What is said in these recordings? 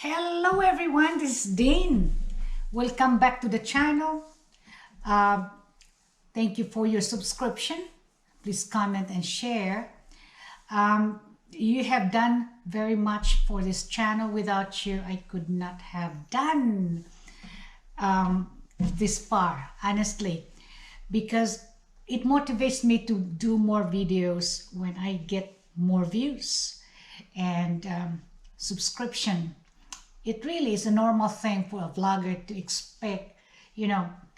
Hello everyone, this is Dane. Welcome back to the channel. Uh, Thank you for your subscription. Please comment and share. You have done very much for this channel. Without you, I could not have done this far, honestly, because it motivates me to do more videos when I get more views and subscription. It really is a normal thing for a vlogger to expect,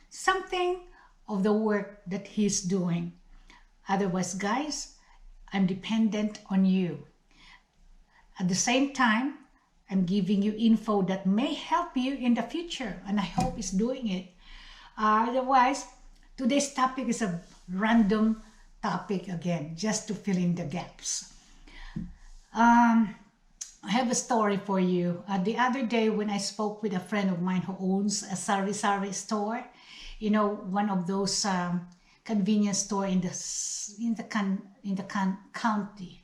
something of the work that he's doing. Otherwise, guys, I'm dependent on you. At the same time, I'm giving you info that may help you in the future, and I hope it's doing it. Otherwise, today's topic is a random topic again, just to fill in the gaps. I have a story for you. The other day when I spoke with a friend of mine who owns a sari-sari store, one of those convenience store in the county,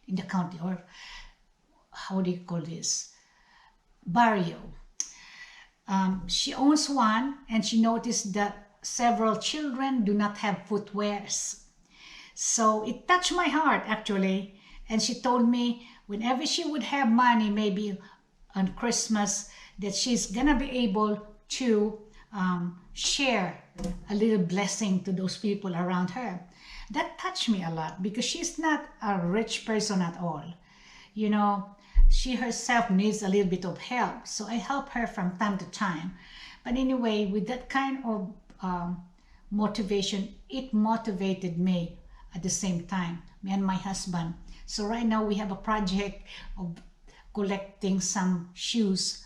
or how do you call this, barrio. She owns one, and she noticed that several children do not have footwears. So it touched my heart actually, and she told me whenever she would have money, maybe on Christmas, that she's gonna be able to share a little blessing to those people around her. That touched me a lot because she's not a rich person at all. She herself needs a little bit of help, so I help her from time to time. But anyway, with that kind of motivation, it motivated me at the same time, me and my husband. So right now we have a project of collecting some shoes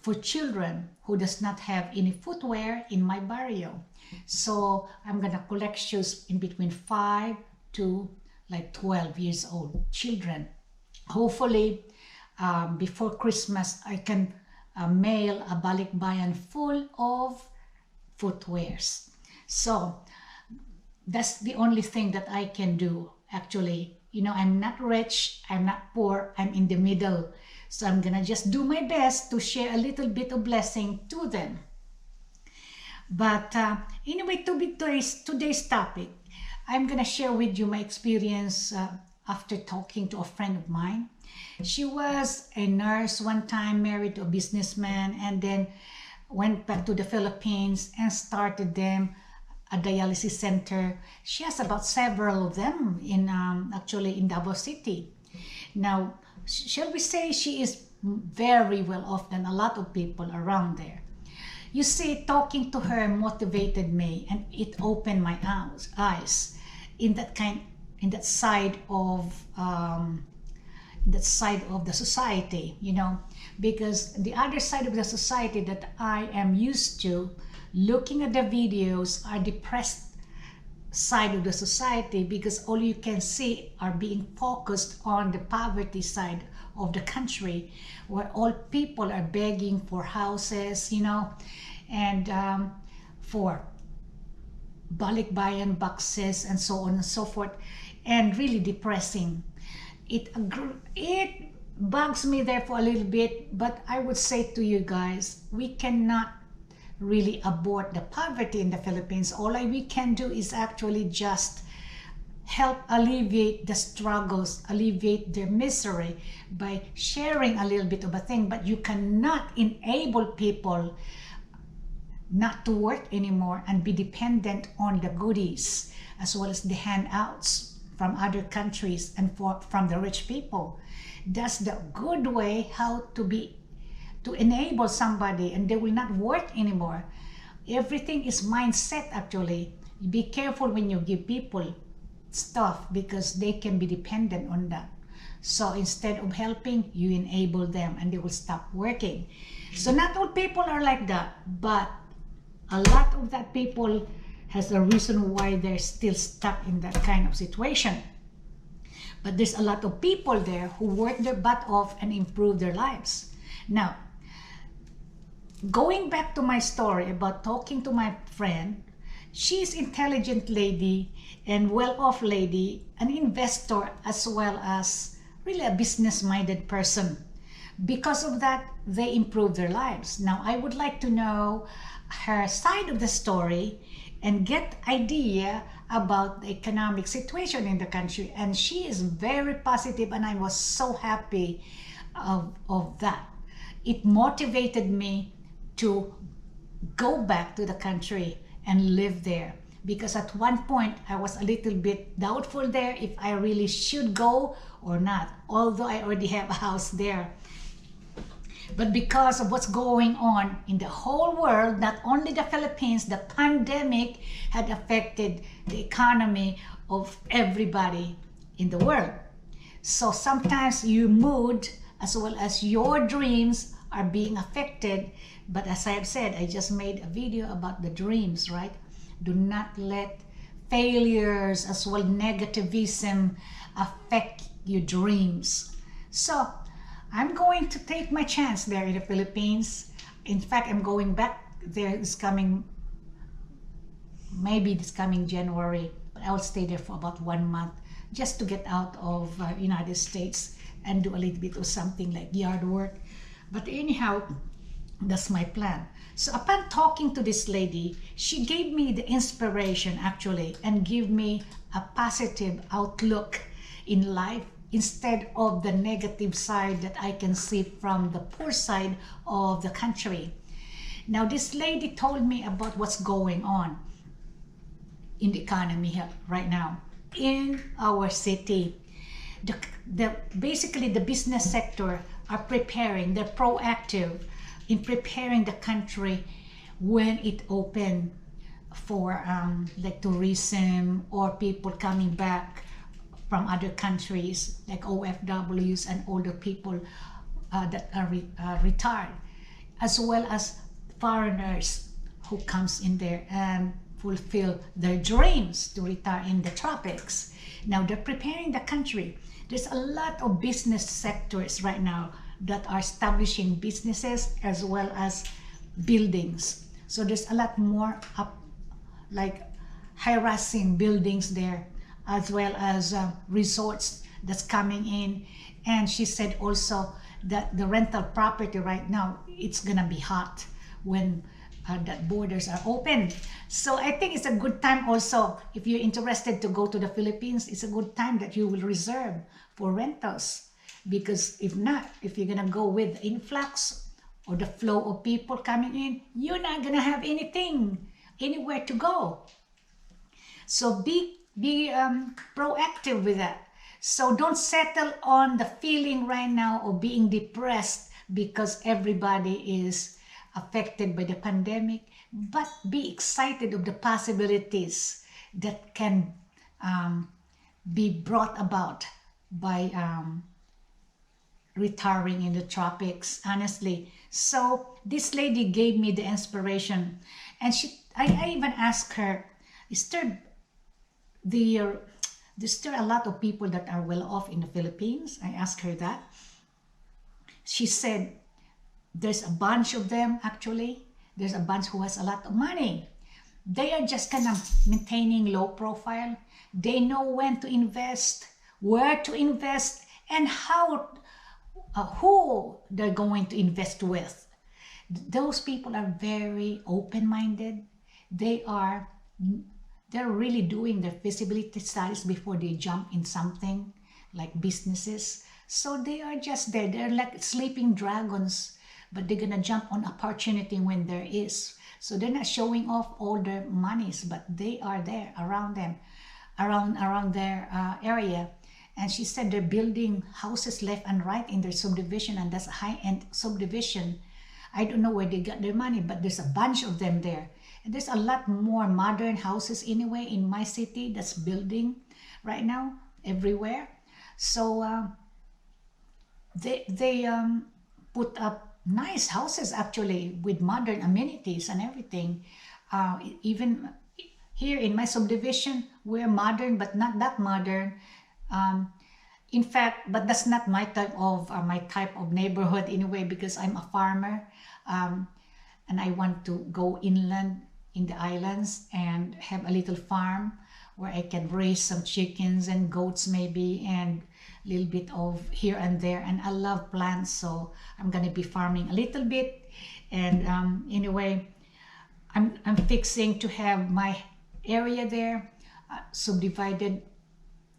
for children who does not have any footwear in my barrio. So I'm gonna collect shoes in between 5 to like 12 years old children. Hopefully before Christmas I can mail a balikbayan full of footwears. So that's the only thing that I can do actually. I'm not rich, I'm not poor, I'm in the middle. So I'm gonna just do my best to share a little bit of blessing to them. But anyway, today's topic, I'm gonna share with you my experience after talking to a friend of mine. She was a nurse one time, married to a businessman, and then went back to the Philippines and started them a dialysis center. She has about several of them in actually in Davao City. Now, shall we say she is very well off than a lot of people around there. You see, talking to her motivated me, and it opened my eyes in that side of the society, because the other side of the society that I am used to looking at the videos are depressed side of the society, because all you can see are being focused on the poverty side of the country, where all people are begging for houses, and for balikbayan boxes and so on and so forth, and really depressing. It bugs me there for a little bit, but I would say to you guys, we cannot really abort the poverty in the Philippines. All we can do is actually just help alleviate the struggles, alleviate their misery by sharing a little bit of a thing. But you cannot enable people not to work anymore and be dependent on the goodies as well as the handouts from other countries and from the rich people. That's the good way how to enable somebody, and they will not work anymore. Everything is mindset actually. Be careful when you give people stuff, because they can be dependent on that. So instead of helping, you enable them and they will stop working. So not all people are like that, but a lot of that people has a reason why they're still stuck in that kind of situation. But there's a lot of people there who work their butt off and improve their lives. Now, going back to my story about talking to my friend, she's intelligent lady and well-off lady, an investor, as well as really a business-minded person. because of that, they improve their lives. Now, I would like to know her side of the story and get idea about the economic situation in the country. And she is very positive, and I was so happy of that. It motivated me to go back to the country and live there, because at one point I was a little bit doubtful there if I really should go or not, although I already have a house there. But because of what's going on in the whole world, not only the Philippines, the pandemic had affected the economy of everybody in the world. So sometimes your mood as well as your dreams are being affected. But as I have said, I just made a video about the dreams, right? Do not let failures as well negativism affect your dreams. So I'm going to take my chance there in the Philippines. In fact, I'm going back there maybe this coming January, but I will stay there for about 1 month just to get out of United States and do a little bit of something like yard work. But anyhow, that's my plan. So upon talking to this lady, she gave me the inspiration actually and give me a positive outlook in life instead of the negative side that I can see from the poor side of the country. Now, this lady told me about what's going on in the economy right now in our city. Basically, the business sector are preparing, they're proactive in preparing the country when it open for like tourism or people coming back from other countries like OFWs and older people that are retired, as well as foreigners who comes in there and fulfill their dreams to retire in the tropics. Now they're preparing the country. There's a lot of business sectors right now that are establishing businesses as well as buildings. So there's a lot more like high-rising buildings there, as well as resorts that's coming in. And she said also that the rental property right now, it's gonna be hot when that borders are open. So I think it's a good time also, if you're interested to go to the Philippines, it's a good time that you will reserve for rentals. Because if not, if you're gonna go with influx or the flow of people coming in, you're not gonna have anywhere to go. So be proactive with that. So don't settle on the feeling right now of being depressed because everybody is affected by the pandemic, but be excited of the possibilities that can be brought about by retiring in the tropics, honestly. So this lady gave me the inspiration, and I even asked her, is there a lot of people that are well off in the Philippines? I asked her that. She said, there's a bunch of them actually. There's a bunch who has a lot of money. They are just kind of maintaining low profile. They know when to invest, where to invest, and who they're going to invest with. Those people are very open-minded. They're really doing their feasibility studies before they jump in something like businesses. So they are just there. They're like sleeping dragons, but they're gonna jump on opportunity when there is. So they're not showing off all their monies, but they are there around them, around their area. And she said they're building houses left and right in their subdivision, and that's a high-end subdivision. I don't know where they got their money, but there's a bunch of them there. And there's a lot more modern houses anyway in my city that's building right now everywhere. So they put up nice houses actually with modern amenities and everything. Even here in my subdivision, we're modern, but not that modern. In fact, but that's not my type of neighborhood anyway, because I'm a farmer, and I want to go inland in the islands and have a little farm where I can raise some chickens and goats maybe, and little bit of here and there, and I love plants, so I'm gonna be farming a little bit. And anyway, I'm fixing to have my area there subdivided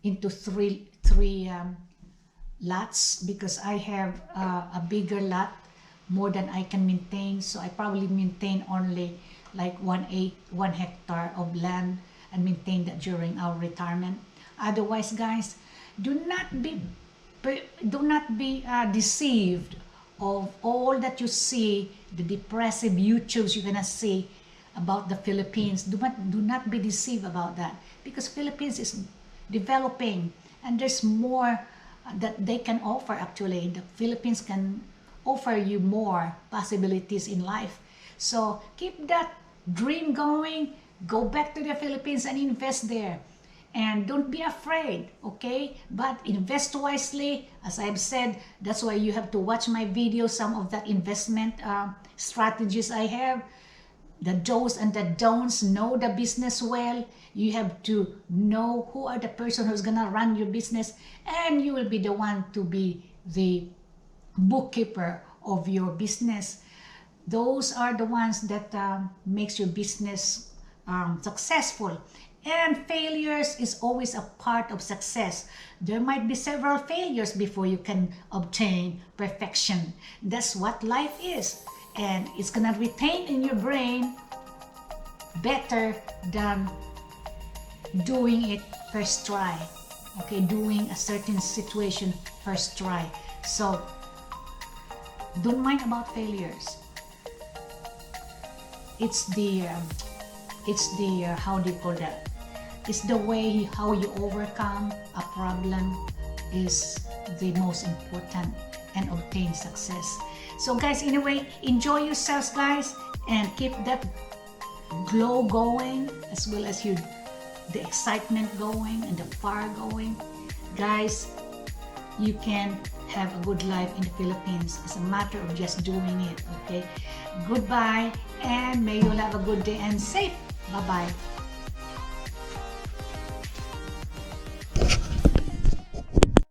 into three lots, because I have a bigger lot, more than I can maintain. So I probably maintain only like 1 hectare of land and maintain that during our retirement. Otherwise, guys, do not be deceived of all that you see, the depressive YouTubes you're gonna see about the Philippines. Do not be deceived about that, because Philippines is developing and there's more that they can offer. Actually, the Philippines can offer you more possibilities in life. So keep that dream going. Go back to the Philippines and invest there. And don't be afraid, okay? But invest wisely. As I've said, that's why you have to watch my videos, some of that investment strategies I have. The do's and the don'ts. Know the business well. You have to know who are the person who's gonna run your business, and you will be the one to be the bookkeeper of your business. Those are the ones that makes your business successful. And failures is always a part of success. There might be several failures before you can obtain perfection. That's what life is. And it's gonna retain in your brain better than doing it first try. Okay, doing a certain situation first try. So don't mind about failures. It's the how do you call that? It's the way how you overcome a problem is the most important and obtain success. So guys, anyway, enjoy yourselves, guys, and keep that glow going, as well as the excitement going and the fire going. Guys, you can have a good life in the Philippines. It's a matter of just doing it, okay? Goodbye, and may you all have a good day and safe. Bye-bye.